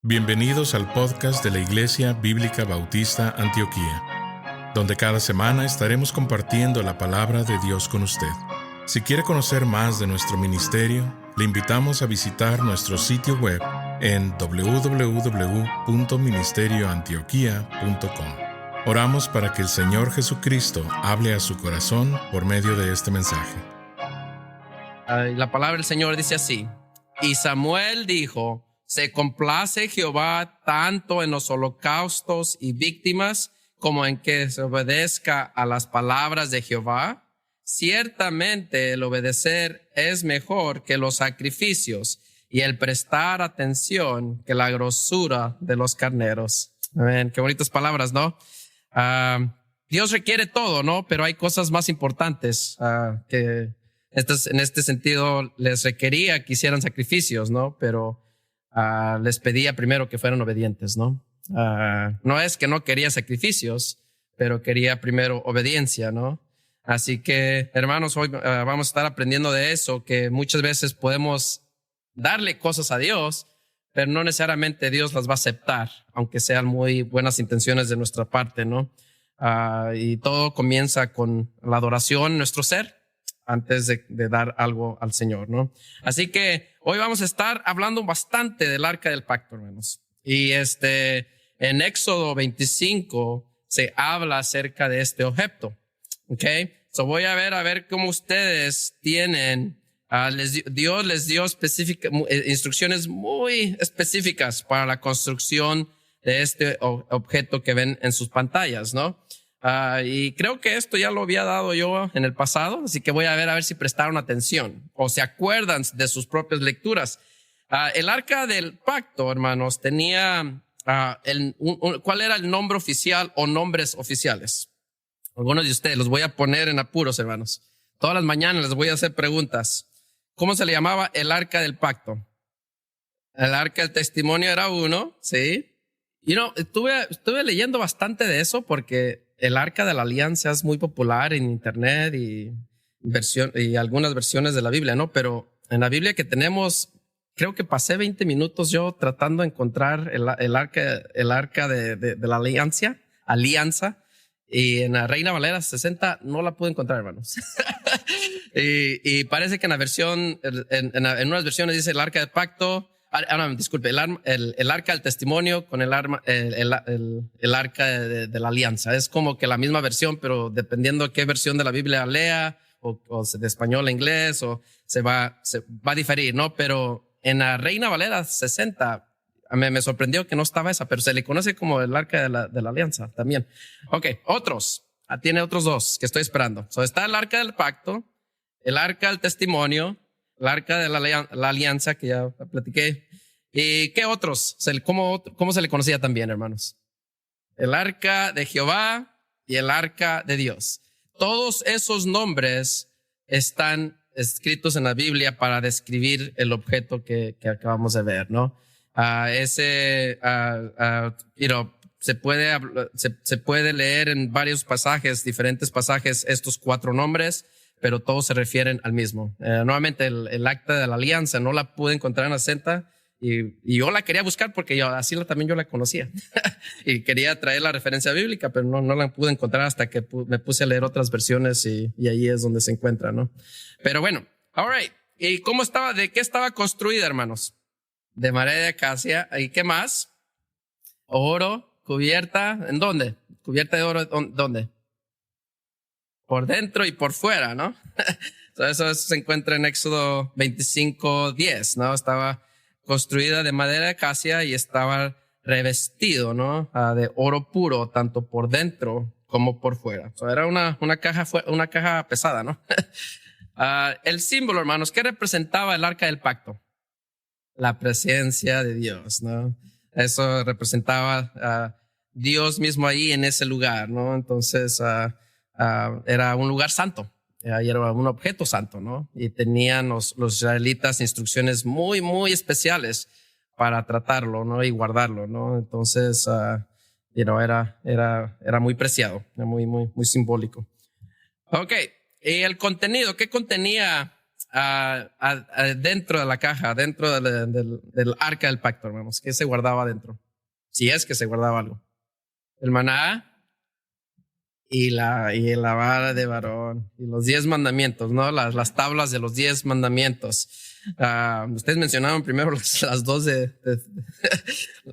Bienvenidos al podcast de la Iglesia Bíblica Bautista Antioquía, donde cada semana estaremos compartiendo la palabra de Dios con usted. Si quiere conocer más de nuestro ministerio, le invitamos a visitar nuestro sitio web en www.ministerioantioquia.com. Oramos para que el Señor Jesucristo hable a su corazón por medio de este mensaje. La palabra del Señor dice así: y Samuel dijo: se complace Jehová tanto en los holocaustos y víctimas como en que se obedezca a las palabras de Jehová. Ciertamente el obedecer es mejor que los sacrificios y el prestar atención que la grosura de los carneros. Amén. Qué bonitas palabras, ¿no? Dios requiere todo, ¿no? Pero hay cosas más importantes que en este sentido les requería que hicieran sacrificios, ¿no? Pero les pedía primero que fueran obedientes, ¿no? No es que no quería sacrificios, pero quería primero obediencia, ¿no? Así que, hermanos, hoy vamos a estar aprendiendo de eso, que muchas veces podemos darle cosas a Dios, pero no necesariamente Dios las va a aceptar, aunque sean muy buenas intenciones de nuestra parte, ¿no? Y todo comienza con la adoración en nuestro ser, antes de dar algo al Señor, ¿no? Así que hoy vamos a estar hablando bastante del Arca del Pacto, hermanos. Y en Éxodo 25 se habla acerca de este objeto, ¿ok? So voy a ver cómo ustedes tienen, Dios les dio instrucciones muy específicas para la construcción de este objeto que ven en sus pantallas, ¿no? Y creo que esto ya lo había dado yo en el pasado, así que voy a ver si prestaron atención o se acuerdan de sus propias lecturas. El Arca del Pacto, hermanos, tenía ¿cuál era el nombre oficial o nombres oficiales? Algunos de ustedes los voy a poner en apuros, hermanos. Todas las mañanas les voy a hacer preguntas. ¿Cómo se le llamaba el Arca del Pacto? El Arca del Testimonio era uno, ¿sí? Estuve leyendo bastante de eso porque el Arca de la Alianza es muy popular en internet y algunas versiones de la Biblia, ¿no? Pero en la Biblia que tenemos, creo que pasé 20 minutos yo tratando de encontrar el arca de la alianza, y en la Reina Valera 60 no la pude encontrar, hermanos. y parece que en la versión, en unas versiones dice el Arca del Pacto. No, disculpe, el Arca del Testimonio con el Arca de la Alianza. Es como que la misma versión, pero dependiendo de qué versión de la Biblia lea, o de español a inglés, o se va a diferir, ¿no? Pero en la Reina Valera 60 me sorprendió que no estaba esa, pero se le conoce como el Arca de la Alianza también. Ok, tiene otros dos que estoy esperando. Está el Arca del Pacto, el Arca del Testimonio, el Arca de la Alianza, que ya platiqué. ¿Y qué otros? ¿Cómo se le conocía también, hermanos? El Arca de Jehová y el Arca de Dios. Todos esos nombres están escritos en la Biblia para describir el objeto que acabamos de ver, ¿no? Se puede leer en varios pasajes, diferentes pasajes, estos 4 nombres, pero todos se refieren al mismo. Nuevamente, el Acta de la Alianza no la pude encontrar en la 60 y yo la quería buscar porque también yo la conocía y quería traer la referencia bíblica, pero no la pude encontrar hasta que me puse a leer otras versiones y ahí es donde se encuentra, ¿no? Pero bueno, all right. ¿Y de qué estaba construida, hermanos? De madera de acacia. ¿Y qué más? Oro, cubierta. ¿En dónde? Cubierta de oro, ¿dónde? Por dentro y por fuera, ¿no? Eso se encuentra en Éxodo 25:10, ¿no? Estaba construida de madera de acacia y estaba revestido, ¿no? De oro puro, tanto por dentro como por fuera. Era una caja pesada, ¿no? El símbolo, hermanos, ¿qué representaba el Arca del Pacto? La presencia de Dios, ¿no? Eso representaba Dios mismo ahí en ese lugar, ¿no? Entonces, era un lugar santo, era un objeto santo, ¿no? Y tenían los israelitas instrucciones muy, muy especiales para tratarlo, ¿no? Y guardarlo, ¿no? Entonces, era muy preciado, era muy, muy, muy simbólico. Ok, y el contenido, ¿qué contenía dentro de la caja, dentro del arca del pacto, hermanos? ¿Qué se guardaba dentro? Si es que se guardaba algo. El maná y la vara de varón y los 10 mandamientos, ¿no? Las tablas de los 10 mandamientos. Ustedes mencionaron primero las dos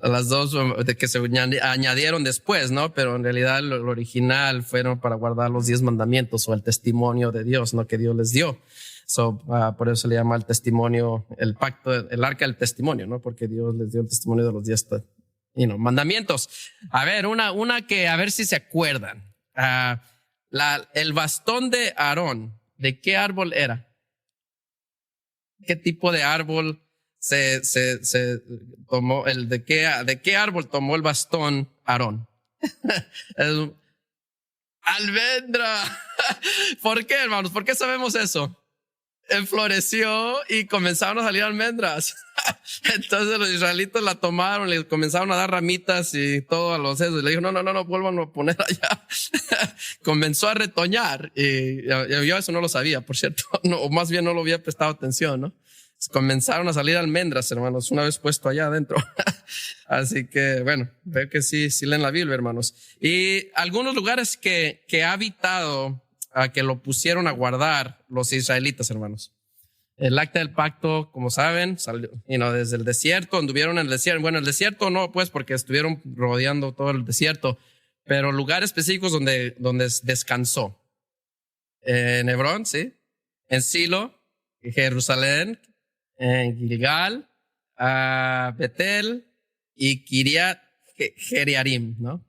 las dos de que se añadieron después, ¿no? Pero en realidad lo original fueron para guardar los 10 mandamientos o el testimonio de Dios, ¿no? Que Dios les dio. Por eso se le llama el testimonio, el pacto, el arca del testimonio, ¿no? Porque Dios les dio el testimonio de los 10 mandamientos. A ver, una que a ver si se acuerdan. El bastón de Aarón, ¿de qué árbol era? ¿Qué tipo de árbol se tomó? ¿De qué árbol tomó el bastón Aarón? Almendra. ¿Por qué, hermanos? ¿Por qué sabemos eso? Floreció y comenzaron a salir almendras. Entonces los israelitas la tomaron, le comenzaron a dar ramitas y todo a los esos. Le dijo, no, vuelvan a poner allá. Comenzó a retoñar y yo eso no lo sabía, por cierto, no, o más bien no lo había prestado atención, ¿no? Comenzaron a salir almendras, hermanos, una vez puesto allá adentro. Así que, bueno, veo que sí leen la Biblia, hermanos. Y algunos lugares que ha habitado, que lo pusieron a guardar los israelitas, hermanos. El acta del pacto, como saben, salió desde el desierto, anduvieron en el desierto. Bueno, el desierto no, pues, porque estuvieron rodeando todo el desierto, pero lugares específicos donde descansó. En Hebrón, sí. En Silo, en Jerusalén, en Gilgal, Betel y Kiriat Jearim, ¿no?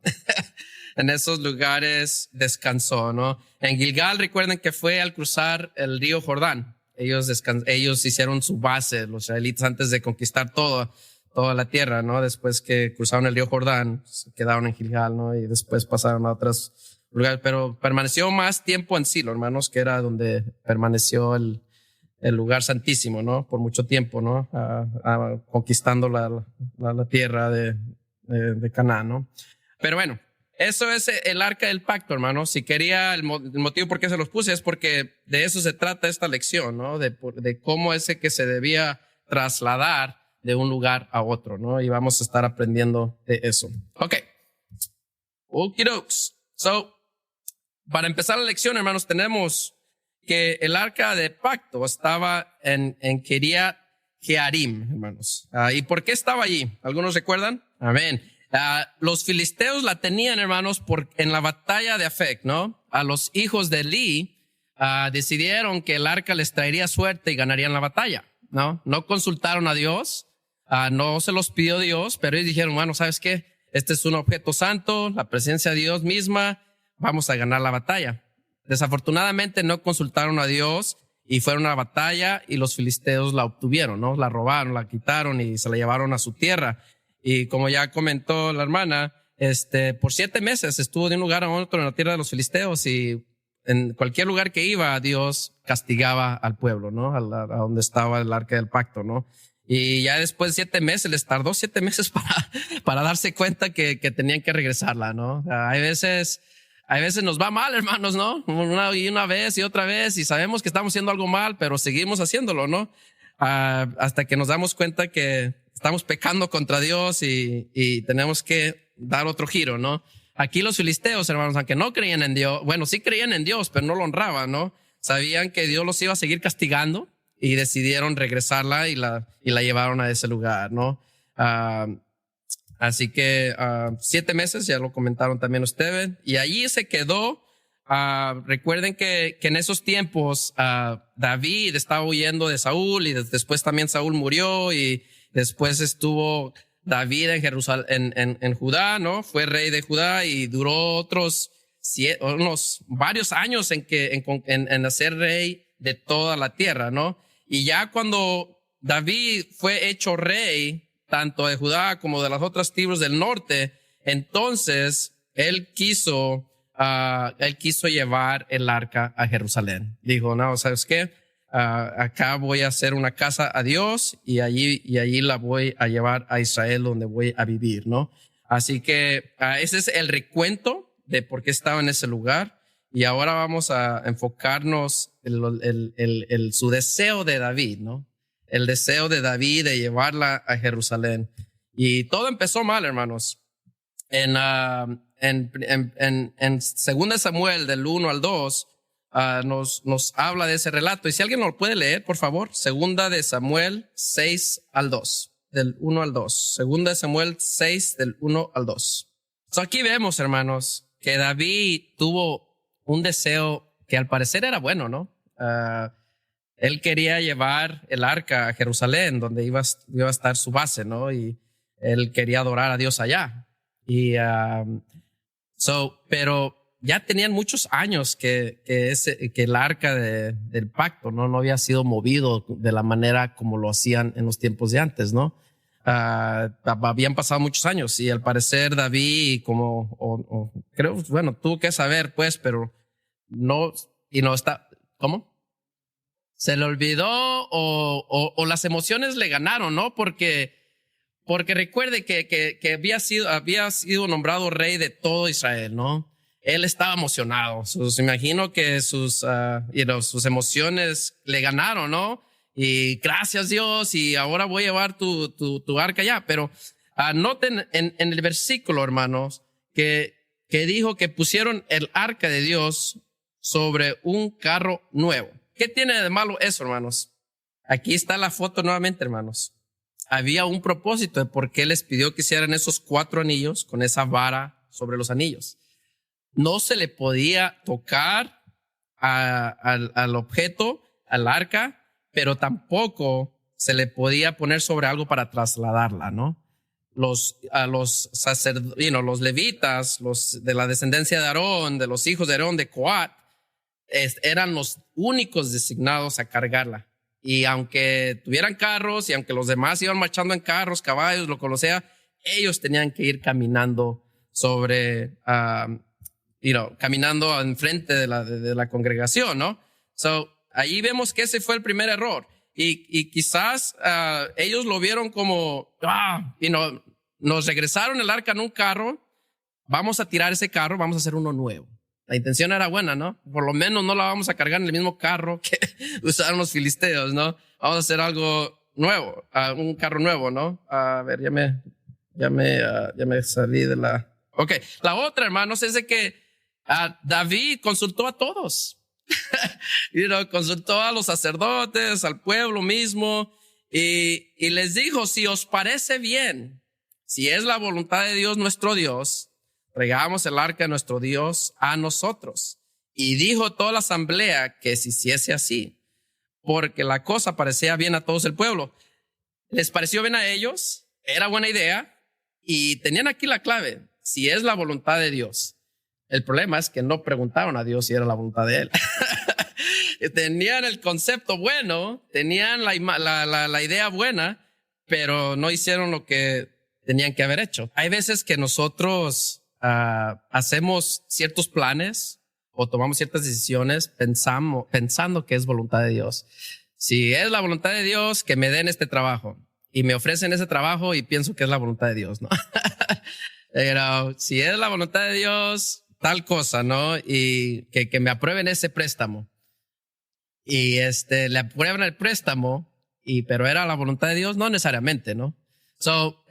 En esos lugares descansó, ¿no? En Gilgal, recuerden que fue al cruzar el río Jordán. Ellos hicieron su base, los israelitas, antes de conquistar toda la tierra, ¿no? Después que cruzaron el río Jordán, se quedaron en Gilgal, ¿no? Y después pasaron a otros lugares, pero permaneció más tiempo en Silo, hermanos, que era donde permaneció el lugar santísimo, ¿no? Por mucho tiempo, ¿no? Conquistando la tierra de Canaán, ¿no? Pero bueno, eso es el arca del pacto, hermano. Si quería, el motivo por qué se los puse es porque de eso se trata esta lección, ¿no? De cómo es que se debía trasladar de un lugar a otro, ¿no? Y vamos a estar aprendiendo de eso. Ok. Okidokes. Para empezar la lección, hermanos, tenemos que el arca de pacto estaba en Kiriat Jearim, hermanos. ¿Y por qué estaba allí? ¿Algunos recuerdan? Amén. Los filisteos la tenían, hermanos, en la batalla de Afec, ¿no? A los hijos de Eli decidieron que el arca les traería suerte y ganarían la batalla, ¿no? No consultaron a Dios, no se los pidió Dios, pero ellos dijeron, bueno, ¿sabes qué? Este es un objeto santo, la presencia de Dios misma, vamos a ganar la batalla. Desafortunadamente no consultaron a Dios y fueron a la batalla y los filisteos la obtuvieron, ¿no? La robaron, la quitaron y se la llevaron a su tierra. Y como ya comentó la hermana, por 7 meses estuvo de un lugar a otro en la tierra de los filisteos y en cualquier lugar que iba, Dios castigaba al pueblo, ¿no? A donde estaba el arca del pacto, ¿no? Y ya después de 7 meses, les tardó 7 meses para darse cuenta que tenían que regresarla, ¿no? Hay veces nos va mal, hermanos, ¿no? Una vez y otra vez y sabemos que estamos haciendo algo mal, pero seguimos haciéndolo, ¿no? Hasta que nos damos cuenta que estamos pecando contra Dios y tenemos que dar otro giro, ¿no? Aquí los filisteos, hermanos, aunque no creían en Dios, bueno, sí creían en Dios, pero no lo honraban, ¿no? Sabían que Dios los iba a seguir castigando y decidieron regresarla y la llevaron a ese lugar, ¿no? Así que 7 meses, ya lo comentaron también ustedes, y allí se quedó. Recuerden que en esos tiempos David estaba huyendo de Saúl y después también Saúl murió y después estuvo David en Jerusalén, en Judá, ¿no? Fue rey de Judá y duró unos varios años en ser rey de toda la tierra, ¿no? Y ya cuando David fue hecho rey, tanto de Judá como de las otras tribus del norte, entonces él quiso llevar el arca a Jerusalén. Dijo, no, ¿sabes qué? Acá voy a hacer una casa a Dios y allí la voy a llevar a Israel donde voy a vivir, ¿no? Así que ese es el recuento de por qué estaba en ese lugar Y ahora vamos a enfocarnos en su deseo de David, ¿no? El deseo de David de llevarla a Jerusalén. Y todo empezó mal, hermanos. En 2 Samuel del 1 al 2 nos habla de ese relato. Y si alguien lo puede leer, por favor, 2 Samuel 6 al 2, del 1 al 2. 2 Samuel 6 del 1 al 2. So aquí vemos, hermanos, que David tuvo un deseo que al parecer era bueno, ¿no? Él quería llevar el arca a Jerusalén, donde iba a estar su base, ¿no? Y él quería adorar a Dios allá. Pero ya tenían muchos años que el arca del pacto, ¿no? No había sido movido de la manera como lo hacían en los tiempos de antes, ¿no? Habían pasado muchos años y al parecer David creo, bueno, tuvo que saber, pues, pero no está, ¿cómo? Se le olvidó o las emociones le ganaron, ¿no? Porque recuerde que había sido nombrado rey de todo Israel, ¿no? Él estaba emocionado. Me imagino que sus emociones le ganaron, ¿no? Y gracias Dios, y ahora voy a llevar tu arca allá. Pero noten en el versículo, hermanos, que dijo que pusieron el arca de Dios sobre un carro nuevo. ¿Qué tiene de malo eso, hermanos? Aquí está la foto nuevamente, hermanos. Había un propósito de por qué les pidió que hicieran esos 4 anillos con esa vara sobre los anillos. No se le podía tocar al objeto, al arca, pero tampoco se le podía poner sobre algo para trasladarla, ¿no? Los sacerdotes, los levitas, los de la descendencia de Aarón, de los hijos de Aarón, de Coat, eran los únicos designados a cargarla. Y aunque tuvieran carros y aunque los demás iban marchando en carros, caballos, lo que sea, ellos tenían que ir caminando caminando enfrente de la congregación, ¿no? Ahí vemos que ese fue el primer error. Y quizás ellos lo vieron como, nos regresaron el arca en un carro, vamos a tirar ese carro, vamos a hacer uno nuevo. La intención era buena, ¿no? Por lo menos no la vamos a cargar en el mismo carro que usaron los filisteos, ¿no? Vamos a hacer algo nuevo, un carro nuevo, ¿no? A ver, ya me salí de la... Ok, la otra, hermanos, es de que David consultó a todos. Consultó a los sacerdotes, al pueblo mismo, y les dijo, si os parece bien, si es la voluntad de Dios nuestro Dios, traigamos el arca de nuestro Dios a nosotros. Y dijo toda la asamblea que se hiciese así, porque la cosa parecía bien a todos el pueblo. Les pareció bien a ellos, era buena idea, y tenían aquí la clave, si es la voluntad de Dios. El problema es que no preguntaron a Dios si era la voluntad de Él. Tenían el concepto bueno, tenían la idea buena, pero no hicieron lo que tenían que haber hecho. Hay veces que nosotros hacemos ciertos planes o tomamos ciertas decisiones pensando que es voluntad de Dios. Si es la voluntad de Dios, que me den este trabajo, y me ofrecen ese trabajo y pienso que es la voluntad de Dios, ¿no? Pero si es la voluntad de Dios, tal cosa, ¿no? Y que me aprueben ese préstamo. Y le aprueban el préstamo, pero era la voluntad de Dios, no necesariamente, ¿no?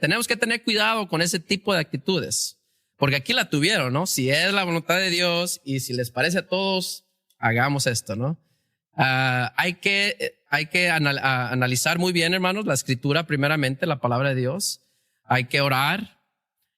Tenemos que tener cuidado con ese tipo de actitudes. Porque aquí la tuvieron, ¿no? Si es la voluntad de Dios y si les parece a todos, hagamos esto, ¿no? Hay que analizar muy bien, hermanos, la escritura primeramente, la palabra de Dios. Hay que orar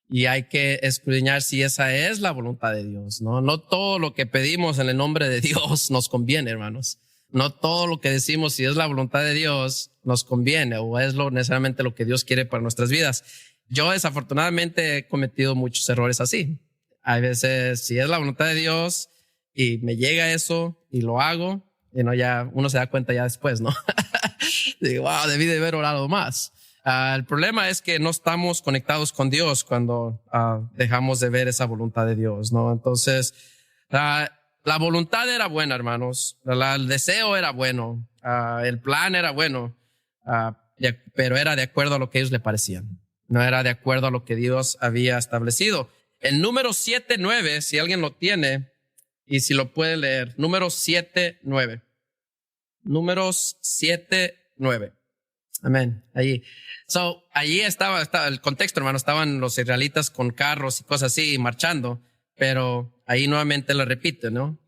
y hay que escudriñar si esa es la voluntad de Dios, ¿no? No todo lo que pedimos en el nombre de Dios nos conviene, hermanos. No todo lo que decimos, si es la voluntad de Dios, nos conviene o es necesariamente lo que Dios quiere para nuestras vidas. Yo desafortunadamente he cometido muchos errores así. Hay veces, si es la voluntad de Dios y me llega eso y lo hago, ya uno se da cuenta ya después, ¿no? Digo, wow, debí de haber orado más. El problema es que no estamos conectados con Dios cuando dejamos de ver esa voluntad de Dios, ¿no? Entonces, la voluntad era buena, hermanos. El deseo era bueno. El plan era bueno. Pero era de acuerdo a lo que ellos le parecían. No era de acuerdo a lo que Dios había establecido. El número 7:9, si alguien lo tiene, Y si lo puede leer, Números 7:9. Números 7:9. Amén. Allí estaba el contexto, hermano. Estaban los israelitas con carros y cosas así marchando, pero ahí nuevamente lo repito, ¿no?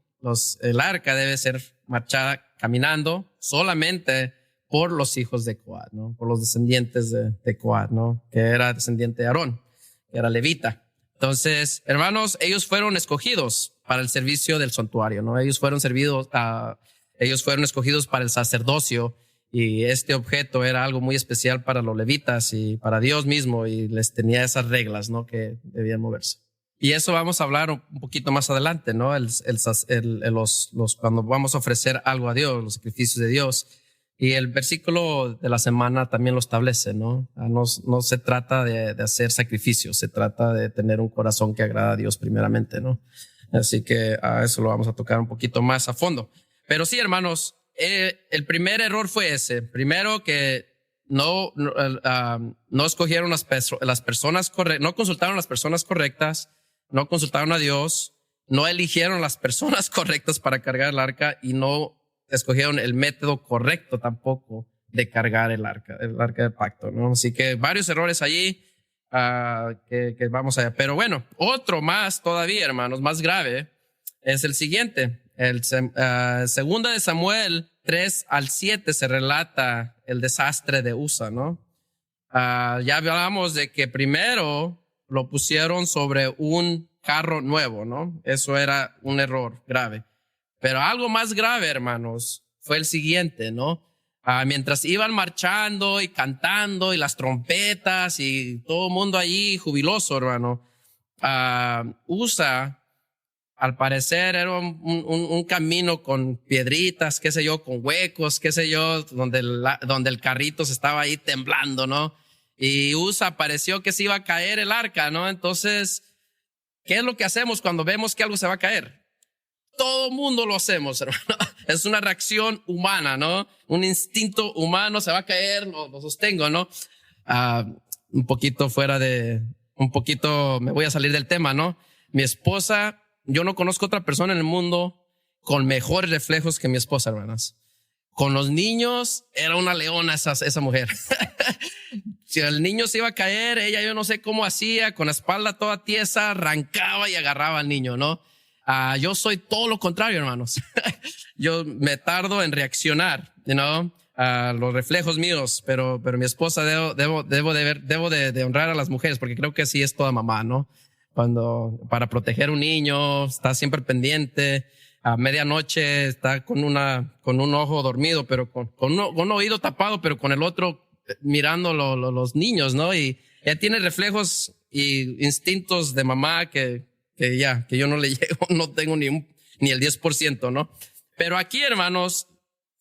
El arca debe ser marchada caminando solamente por los hijos de Coat, ¿no? Por los descendientes de Coat, ¿no? Que era descendiente de Aarón, que era levita. Entonces, hermanos, ellos fueron escogidos para el servicio del santuario, ¿no? Ellos fueron escogidos para el sacerdocio, y este objeto era algo muy especial para los levitas y para Dios mismo, y les tenía esas reglas, ¿no? Que debían moverse. Y eso vamos a hablar un poquito más adelante, ¿no? Cuando vamos a ofrecer algo a Dios, los sacrificios de Dios. Y el versículo de la semana también lo establece, ¿no? No se trata de hacer sacrificios, se trata de tener un corazón que agrada a Dios primeramente, ¿no? Así que a eso lo vamos a tocar un poquito más a fondo. Pero sí, hermanos, el primer error fue ese. Primero, que no escogieron las personas correctas, no consultaron las personas correctas, no consultaron a Dios, no eligieron las personas correctas para cargar el arca, y no escogieron el método correcto tampoco de cargar el arca del pacto, ¿no? Así que varios errores allí que vamos allá. Pero bueno, otro más todavía, hermanos, más grave, es el siguiente. Segunda de Samuel 3-7 se relata el desastre de Usa, ¿no? Ya hablamos de que primero lo pusieron sobre un carro nuevo, ¿no? Eso era un error grave. Pero algo más grave, hermanos, fue el siguiente, ¿no? Mientras iban marchando y cantando y las trompetas y todo el mundo allí jubiloso, hermano, Usa, al parecer, era un camino con piedritas, qué sé yo, con huecos, qué sé yo, donde el carrito se estaba ahí temblando, ¿no? Y Usa pareció que se iba a caer el arca, ¿no? Entonces, ¿qué es lo que hacemos cuando vemos que algo se va a caer? Todo mundo lo hacemos, hermano. Es una reacción humana, ¿no? Un instinto humano, se va a caer, lo sostengo, ¿no? Un poquito me voy a salir del tema, ¿no? Mi esposa, yo no conozco otra persona en el mundo con mejores reflejos que mi esposa, hermanas. Con los niños, era una leona esa mujer. Si el niño se iba a caer, ella, yo no sé cómo hacía, con la espalda toda tiesa, arrancaba y agarraba al niño, ¿no? Yo soy todo lo contrario, hermanos. Yo me tardo en reaccionar, ¿no? Los reflejos míos, pero mi esposa debo de honrar a las mujeres, porque creo que así es toda mamá, ¿no? Para proteger un niño, está siempre pendiente. A medianoche está con un ojo dormido, pero con un oído tapado, pero con el otro mirando los niños, ¿no? Y ella tiene reflejos y instintos de mamá que yo no le llego, no tengo ni el 10%, ¿no? Pero aquí, hermanos,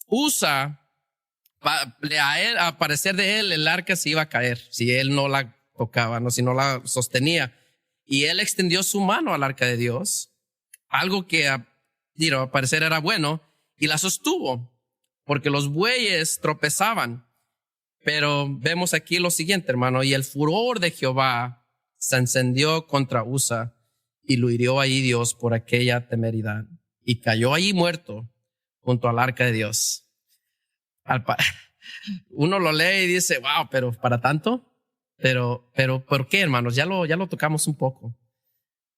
Usa, a parecer de él, el arca se iba a caer si él no la tocaba, ¿no? Si no la sostenía. Y él extendió su mano al arca de Dios, algo que a parecer era bueno, y la sostuvo, porque los bueyes tropezaban. Pero vemos aquí lo siguiente, hermano, y el furor de Jehová se encendió contra Usa, y lo hirió ahí Dios por aquella temeridad, y cayó allí muerto junto al arca de Dios. Uno lo lee y dice, wow, pero ¿para tanto? Pero ¿por qué, hermanos? Ya lo tocamos un poco.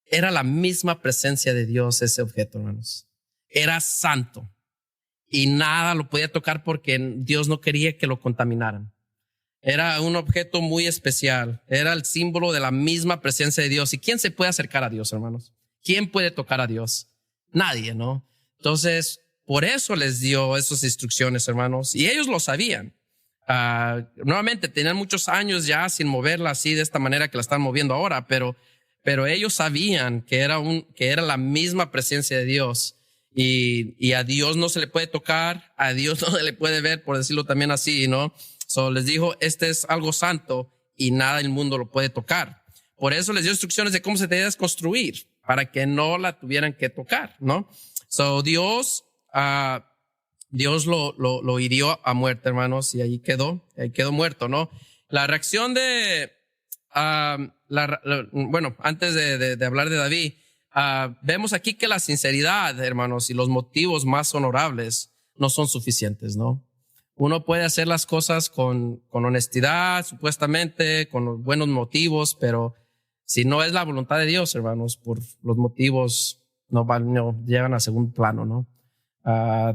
Era la misma presencia de Dios ese objeto, hermanos. Era santo y nada lo podía tocar porque Dios no quería que lo contaminaran. Era un objeto muy especial. Era el símbolo de la misma presencia de Dios. ¿Y quién se puede acercar a Dios, hermanos? ¿Quién puede tocar a Dios? Nadie, ¿no? Entonces, por eso les dio esas instrucciones, hermanos. Y ellos lo sabían. Nuevamente, tenían muchos años ya sin moverla así de esta manera que la están moviendo ahora, pero ellos sabían que era la misma presencia de Dios. Y a Dios no se le puede tocar, a Dios no se le puede ver, por decirlo también así, ¿no? Les dijo, este es algo santo y nada del mundo lo puede tocar. Por eso les dio instrucciones de cómo se debía construir para que no la tuvieran que tocar, ¿no? Dios lo hirió a muerte, hermanos, y ahí quedó muerto, ¿no? La reacción de, bueno, antes de hablar de David, vemos aquí que la sinceridad, hermanos, y los motivos más honorables no son suficientes, ¿no? Uno puede hacer las cosas con honestidad, supuestamente, con los buenos motivos, pero si no es la voluntad de Dios, hermanos, por los motivos no llegan a segundo plano, ¿no?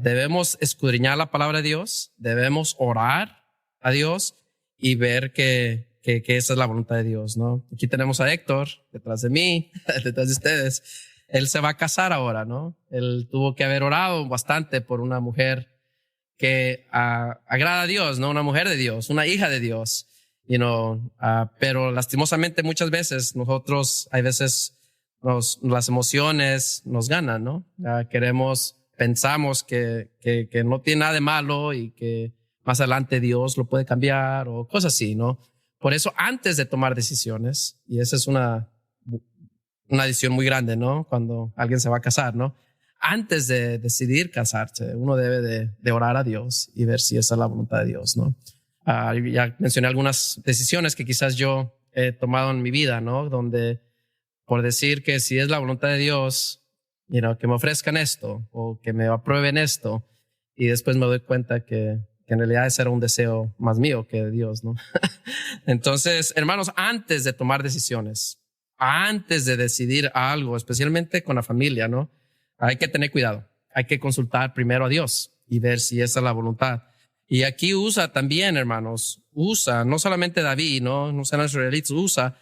Debemos escudriñar la palabra de Dios, debemos orar a Dios y ver que esa es la voluntad de Dios, ¿no? Aquí tenemos a Héctor detrás de mí, detrás de ustedes. Él se va a casar ahora, ¿no? Él tuvo que haber orado bastante por una mujer que agrada a Dios, ¿no? Una mujer de Dios, una hija de Dios, pero lastimosamente muchas veces nosotros, hay veces las emociones nos ganan, ¿no? Pensamos que no tiene nada de malo y que más adelante Dios lo puede cambiar o cosas así, ¿no? Por eso, antes de tomar decisiones, y esa es una decisión muy grande, ¿no? Cuando alguien se va a casar, ¿no? Antes de decidir casarse, uno debe de orar a Dios y ver si esa es la voluntad de Dios, ¿no? Ya mencioné algunas decisiones que quizás yo he tomado en mi vida, ¿no? Donde por decir que si es la voluntad de Dios, que me ofrezcan esto o que me aprueben esto, y después me doy cuenta que en realidad ese era un deseo más mío que de Dios, ¿no? Entonces, hermanos, antes de tomar decisiones, antes de decidir algo, especialmente con la familia, ¿no? Hay que tener cuidado. Hay que consultar primero a Dios y ver si esa es la voluntad. Y aquí Usa también, hermanos, no solamente David, no son los israelitas,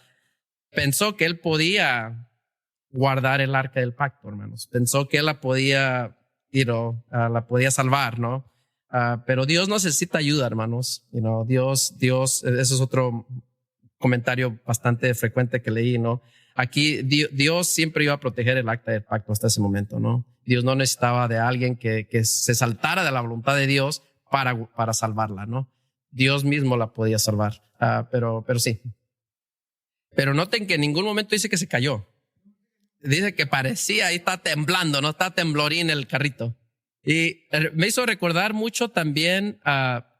pensó que él podía guardar el arca del pacto, hermanos. Pensó que él la podía salvar, ¿no? Pero Dios necesita ayuda, hermanos. Dios, eso es otro comentario bastante frecuente que leí, ¿no? Aquí Dios siempre iba a proteger el arca del pacto hasta ese momento, ¿no? Dios no necesitaba de alguien que se saltara de la voluntad de Dios para salvarla, ¿no? Dios mismo la podía salvar. Pero sí. Pero noten que en ningún momento dice que se cayó. Dice que parecía, ahí está temblando, ¿no? Está temblorín el carrito. Y me hizo recordar mucho también,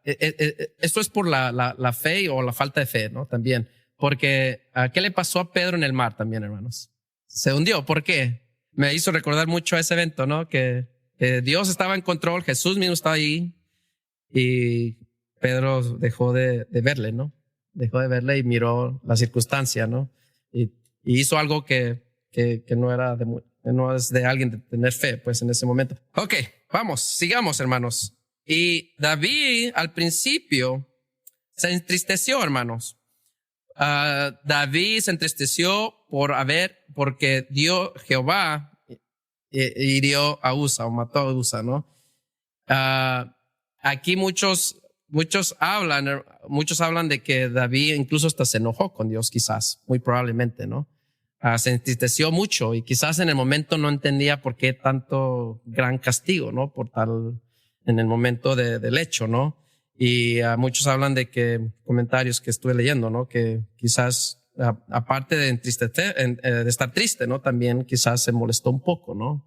esto es por la fe o la falta de fe, ¿no? También. Porque, ¿qué le pasó a Pedro en el mar también, hermanos? Se hundió. ¿Por qué? Me hizo recordar mucho a ese evento, ¿no? Que Dios estaba en control, Jesús mismo estaba ahí y Pedro dejó de verle, ¿no? Dejó de verle y miró la circunstancia, ¿no? Y hizo algo que no es de alguien de tener fe, pues en ese momento. Ok, vamos, sigamos, hermanos. Y David al principio se entristeció, hermanos. David se entristeció porque Jehová hirió a Usa o mató a Usa, ¿no? Aquí muchos hablan de que David incluso hasta se enojó con Dios, quizás, muy probablemente, ¿no? Se entristeció mucho y quizás en el momento no entendía por qué tanto gran castigo, ¿no? En el momento del hecho, ¿no? Y muchos hablan de comentarios que estuve leyendo, ¿no? Que quizás, aparte de de estar triste, ¿no? También quizás se molestó un poco, ¿no?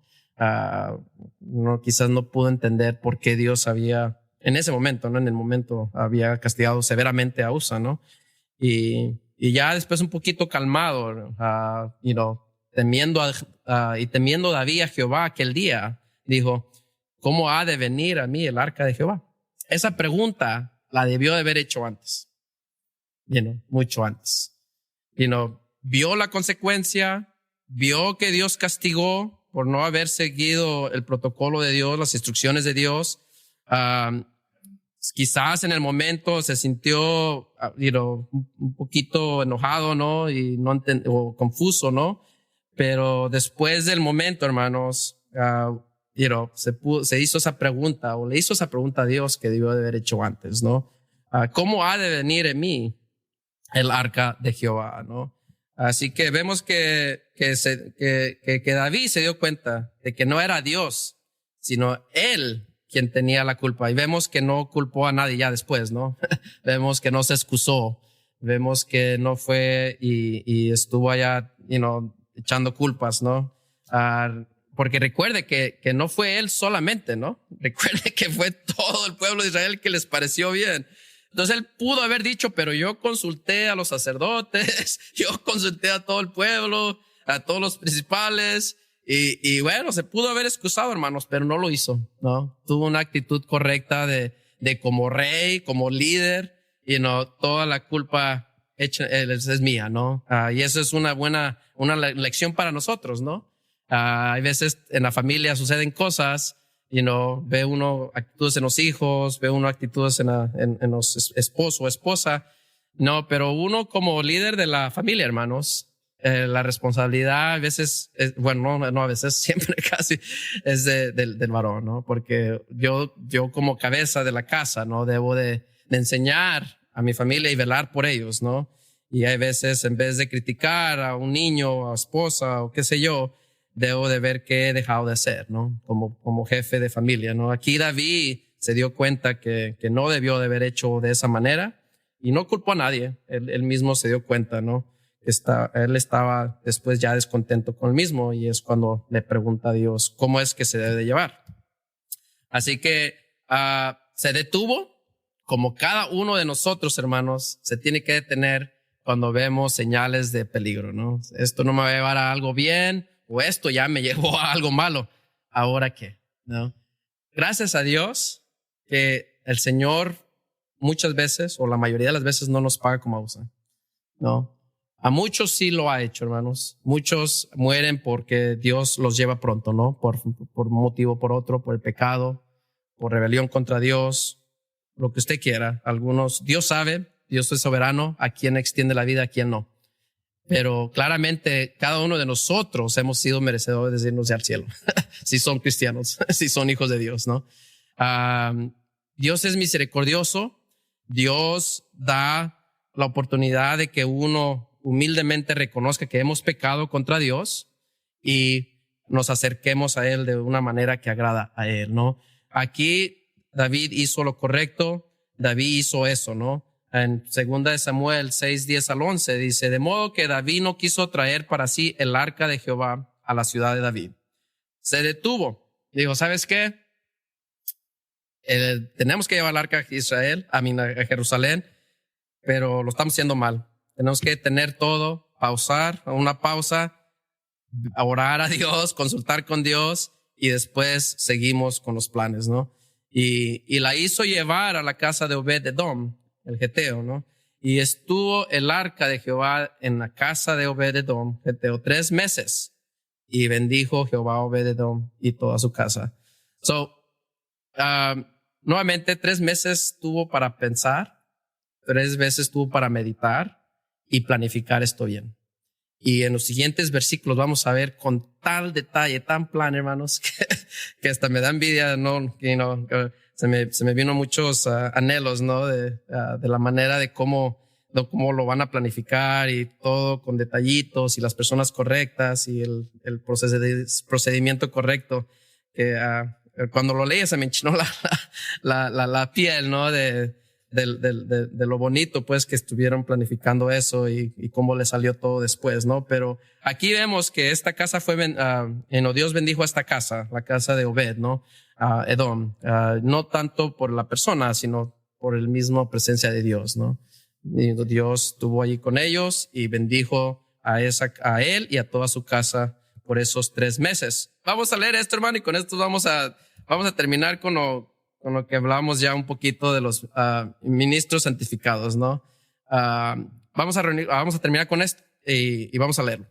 Quizás no pudo entender por qué Dios en ese momento, ¿no? En el momento había castigado severamente a Usa, ¿no? Y ya después un poquito calmado, temiendo David a Jehová aquel día, dijo, ¿cómo ha de venir a mí el arca de Jehová? Esa pregunta la debió de haber hecho antes, mucho antes. Vio la consecuencia, vio que Dios castigó por no haber seguido el protocolo de Dios, las instrucciones de Dios. Quizás en el momento se sintió, un poquito enojado, ¿no? Y o confuso, ¿no? Pero después del momento, hermanos, se hizo esa pregunta o le hizo esa pregunta a Dios que debió de haber hecho antes, ¿no? ¿Cómo ha de venir en mí el arca de Jehová, ¿no? Así que vemos que David se dio cuenta de que no era Dios, sino él quien tenía la culpa. Y vemos que no culpó a nadie ya después, ¿no? Vemos que no se excusó. Vemos que no fue y estuvo allá, echando culpas, ¿no? Porque recuerde que no fue él solamente, ¿no? Recuerde que fue todo el pueblo de Israel que les pareció bien. Entonces él pudo haber dicho, pero yo consulté a los sacerdotes, yo consulté a todo el pueblo, a todos los principales, Y bueno, se pudo haber excusado, hermanos, pero no lo hizo, ¿no? Tuvo una actitud correcta de como rey, como líder, y no toda la culpa es mía, ¿no? Y eso es una lección para nosotros, ¿no? Hay veces en la familia suceden cosas, ve uno actitudes en los hijos, ve uno actitudes en los esposo o esposa, no, pero uno como líder de la familia, hermanos, la responsabilidad a veces, no a veces, siempre casi es del varón, ¿no? Porque yo como cabeza de la casa, ¿no? Debo de enseñar a mi familia y velar por ellos, ¿no? Y hay veces, en vez de criticar a un niño, a esposa o qué sé yo, debo de ver qué he dejado de hacer, ¿no? Como jefe de familia, ¿no? Aquí David se dio cuenta que no debió de haber hecho de esa manera y no culpó a nadie. Él mismo se dio cuenta, ¿no? Él estaba después ya descontento con él mismo y es cuando le pregunta a Dios cómo es que se debe de llevar. Así que se detuvo, como cada uno de nosotros, hermanos, se tiene que detener cuando vemos señales de peligro, ¿no? Esto no me va a llevar a algo bien, o esto ya me llevó a algo malo. ¿Ahora qué? ¿No? Gracias a Dios que el Señor muchas veces, o la mayoría de las veces, no nos paga como abusan, ¿no? A muchos sí lo ha hecho, hermanos. Muchos mueren porque Dios los lleva pronto, ¿no? Por un motivo, por otro, por el pecado, por rebelión contra Dios, lo que usted quiera. Algunos, Dios sabe, Dios es soberano, a quién extiende la vida, a quién no. Pero claramente cada uno de nosotros hemos sido merecedores de irnos al cielo. Si son cristianos, si son hijos de Dios, ¿no? Dios es misericordioso. Dios da la oportunidad de que uno humildemente reconozca que hemos pecado contra Dios y nos acerquemos a Él de una manera que agrada a Él, ¿no? Aquí David hizo lo correcto. David hizo eso, ¿no? En 2 Samuel 6:10-11 dice, de modo que David no quiso traer para sí el arca de Jehová a la ciudad de David. Se detuvo. Dijo, ¿sabes qué? Tenemos que llevar el arca a Israel, a Jerusalén, pero lo estamos haciendo mal. Tenemos que tener todo, pausar, una pausa, orar a Dios, consultar con Dios y después seguimos con los planes, ¿no? Y la hizo llevar a la casa de Obed-edom, el geteo, ¿no? Y estuvo el arca de Jehová en la casa de Obed-edom, geteo, 3 meses. Y bendijo Jehová a Obed-edom y toda su casa. Nuevamente 3 meses tuvo para pensar, 3 veces tuvo para meditar y planificar esto bien. Y en los siguientes versículos vamos a ver con tal detalle, tan plan, hermanos, que hasta me da envidia, ¿no? Se me vino muchos anhelos, ¿no? De la manera de cómo lo van a planificar y todo con detallitos y las personas correctas y el procedimiento correcto. Que cuando lo leí se me enchinó la piel, ¿no? De lo bonito, pues, que estuvieron planificando eso y cómo le salió todo después, ¿no? Pero aquí vemos que esta casa fue, Dios bendijo a esta casa, la casa de Obed, ¿no? Edom, no tanto por la persona, sino por el mismo presencia de Dios, ¿no? Y Dios estuvo allí con ellos y bendijo a él y a toda su casa por esos 3 meses. Vamos a leer esto, hermano, y con esto vamos a terminar con lo que hablamos ya un poquito de los ministros santificados, ¿no? Vamos a terminar con esto y vamos a leerlo.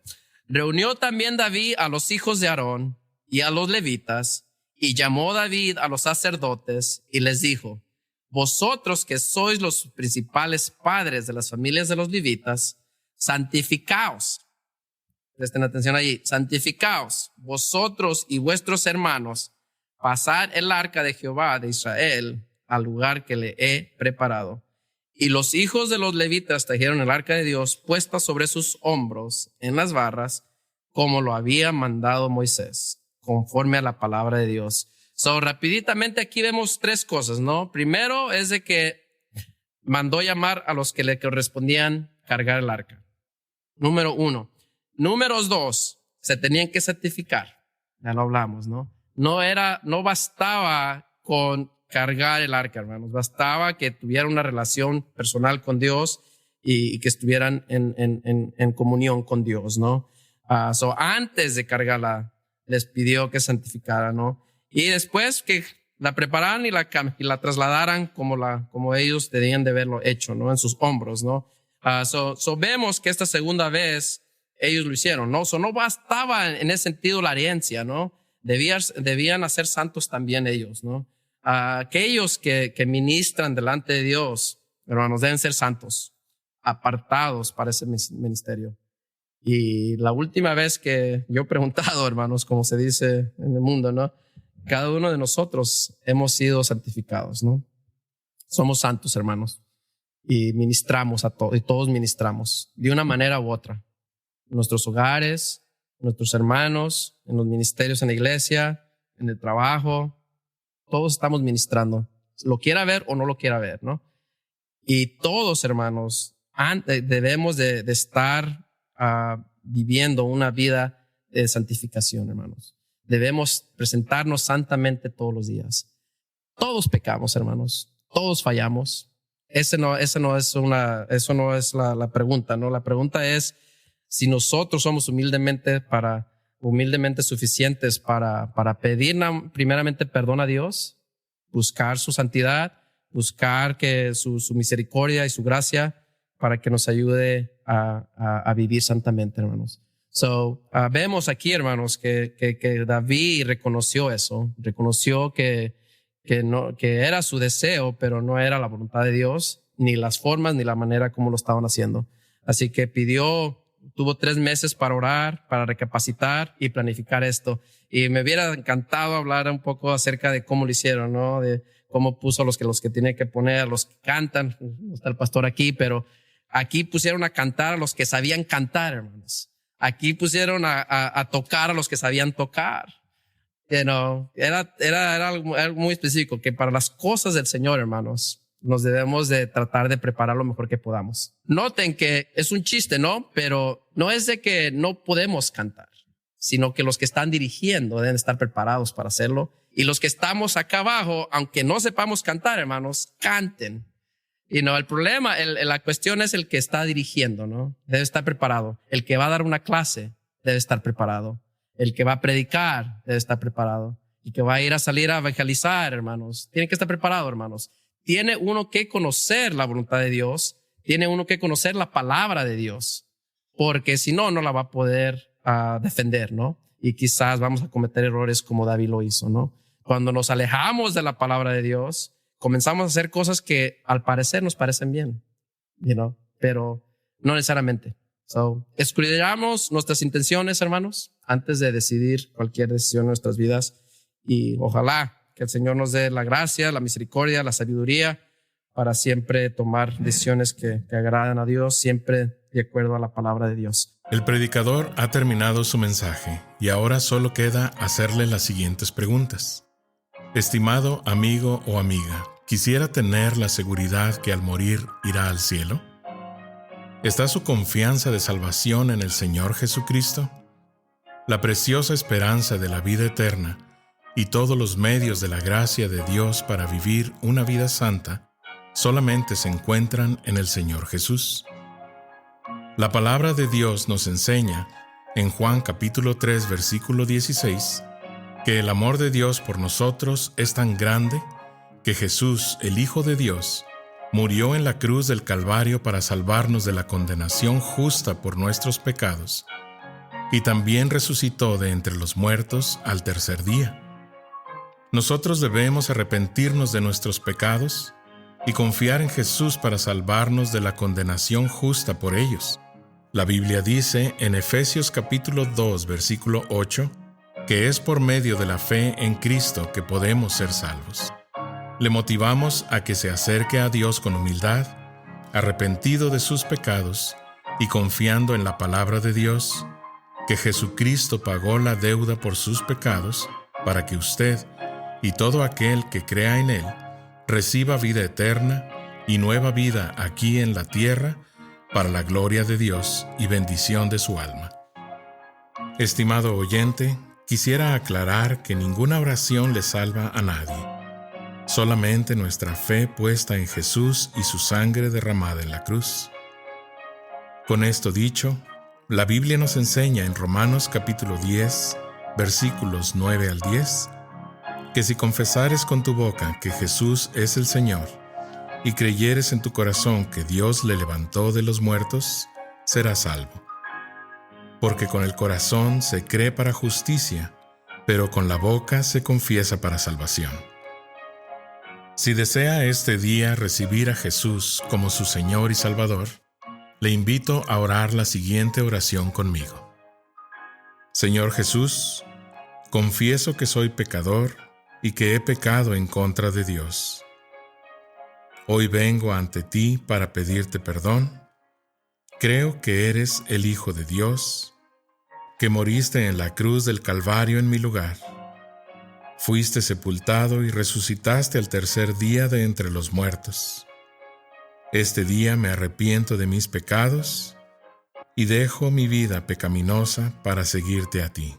Reunió también David a los hijos de Aarón y a los levitas, y llamó David a los sacerdotes y les dijo, vosotros que sois los principales padres de las familias de los levitas, santificaos. Presten atención allí. Santificaos, vosotros y vuestros hermanos, pasad el arca de Jehová de Israel al lugar que le he preparado. Y los hijos de los levitas trajeron el arca de Dios puesta sobre sus hombros en las barras, como lo había mandado Moisés, conforme a la palabra de Dios. Rapiditamente aquí vemos 3 cosas, ¿no? Primero es de que mandó llamar a los que le correspondían cargar el arca. Número 1. Números 2, se tenían que santificar. Ya lo hablamos, ¿no? No bastaba con cargar el arca, hermanos. Bastaba que tuvieran una relación personal con Dios y que estuvieran en comunión con Dios, ¿no? Antes de cargar les pidió que santificaran, ¿no? Y después que la prepararan y la trasladaran como ellos debían de haberlo hecho, ¿no? En sus hombros, ¿no? Vemos que esta segunda vez ellos lo hicieron, ¿no? No bastaba en ese sentido la herencia, ¿no? Debían hacer santos también ellos, ¿no? Aquellos que ministran delante de Dios, hermanos, deben ser santos, apartados para ese ministerio. Y la última vez que yo he preguntado, hermanos, como se dice en el mundo, ¿no? Cada uno de nosotros hemos sido santificados, ¿no? Somos santos, hermanos, y ministramos a todos, y todos ministramos de una manera u otra. En nuestros hogares, nuestros hermanos, en los ministerios en la iglesia, en el trabajo, todos estamos ministrando, lo quiera ver o no lo quiera ver, ¿no? Y todos, hermanos, debemos de estar viviendo una vida de santificación, hermanos. Debemos presentarnos santamente todos los días. Todos pecamos, hermanos. Todos fallamos. Eso no es la pregunta, ¿no? La pregunta es si nosotros somos humildemente suficientes para pedir primeramente perdón a Dios, buscar su santidad, buscar que su misericordia y su gracia para que nos ayude a vivir santamente, hermanos. Vemos aquí, hermanos, que David reconoció eso, reconoció que era su deseo, pero no era la voluntad de Dios, ni las formas, ni la manera como lo estaban haciendo. Así que tuvo 3 meses para orar, para recapacitar y planificar esto. Y me hubiera encantado hablar un poco acerca de cómo lo hicieron, ¿no? De cómo puso los que tiene que poner, los que cantan. No está el pastor aquí, pero aquí pusieron a cantar a los que sabían cantar, hermanos. Aquí pusieron a tocar a los que sabían tocar. Era algo muy específico, que para las cosas del Señor, hermanos, nos debemos de tratar de preparar lo mejor que podamos. Noten que es un chiste, ¿no? Pero no es de que no podemos cantar, sino que los que están dirigiendo deben estar preparados para hacerlo. Y los que estamos acá abajo, aunque no sepamos cantar, hermanos, canten. El problema, la cuestión es el que está dirigiendo, ¿no? Debe estar preparado. El que va a dar una clase debe estar preparado. El que va a predicar debe estar preparado. El que va a salir a evangelizar, hermanos, tiene que estar preparado, hermanos. Tiene uno que conocer la voluntad de Dios. Tiene uno que conocer la palabra de Dios. Porque si no, no la va a poder defender, ¿no? Y quizás vamos a cometer errores como David lo hizo, ¿no? Cuando nos alejamos de la palabra de Dios, comenzamos a hacer cosas que al parecer nos parecen bien, pero no necesariamente. Escudriñamos nuestras intenciones, hermanos, antes de decidir cualquier decisión en nuestras vidas. Y ojalá que el Señor nos dé la gracia, la misericordia, la sabiduría para siempre tomar decisiones que agraden a Dios, siempre de acuerdo a la palabra de Dios. El predicador ha terminado su mensaje y ahora solo queda hacerle las siguientes preguntas. Estimado amigo o amiga, ¿quisiera tener la seguridad que al morir irá al cielo? ¿Está su confianza de salvación en el Señor Jesucristo? La preciosa esperanza de la vida eterna y todos los medios de la gracia de Dios para vivir una vida santa solamente se encuentran en el Señor Jesús. La palabra de Dios nos enseña, en Juan capítulo 3, versículo 16, que el amor de Dios por nosotros es tan grande que Jesús, el Hijo de Dios, murió en la cruz del Calvario para salvarnos de la condenación justa por nuestros pecados, y también resucitó de entre los muertos al tercer día. Nosotros debemos arrepentirnos de nuestros pecados y confiar en Jesús para salvarnos de la condenación justa por ellos. La Biblia dice en Efesios capítulo 2, versículo 8, que es por medio de la fe en Cristo que podemos ser salvos. Le motivamos a que se acerque a Dios con humildad, arrepentido de sus pecados y confiando en la palabra de Dios, que Jesucristo pagó la deuda por sus pecados para que usted y todo aquel que crea en Él reciba vida eterna y nueva vida aquí en la tierra para la gloria de Dios y bendición de su alma. Estimado oyente, quisiera aclarar que ninguna oración le salva a nadie. Solamente nuestra fe puesta en Jesús y su sangre derramada en la cruz. Con esto dicho, la Biblia nos enseña en Romanos capítulo 10, versículos 9 al 10, que si confesares con tu boca que Jesús es el Señor, y creyeres en tu corazón que Dios le levantó de los muertos, serás salvo. Porque con el corazón se cree para justicia, pero con la boca se confiesa para salvación. Si desea este día recibir a Jesús como su Señor y Salvador, le invito a orar la siguiente oración conmigo. Señor Jesús, confieso que soy pecador y que he pecado en contra de Dios. Hoy vengo ante ti para pedirte perdón. Creo que eres el Hijo de Dios, que moriste en la cruz del Calvario en mi lugar. Fuiste sepultado y resucitaste al tercer día de entre los muertos. Este día me arrepiento de mis pecados y dejo mi vida pecaminosa para seguirte a ti.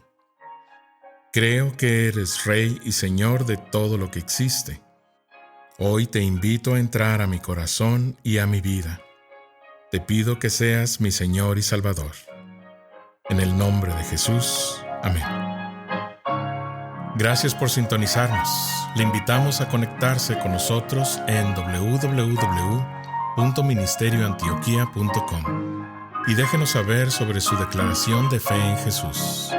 Creo que eres Rey y Señor de todo lo que existe. Hoy te invito a entrar a mi corazón y a mi vida. Te pido que seas mi Señor y Salvador. En el nombre de Jesús. Amén. Gracias por sintonizarnos. Le invitamos a conectarse con nosotros en www.ministerioantioquia.com y déjenos saber sobre su declaración de fe en Jesús.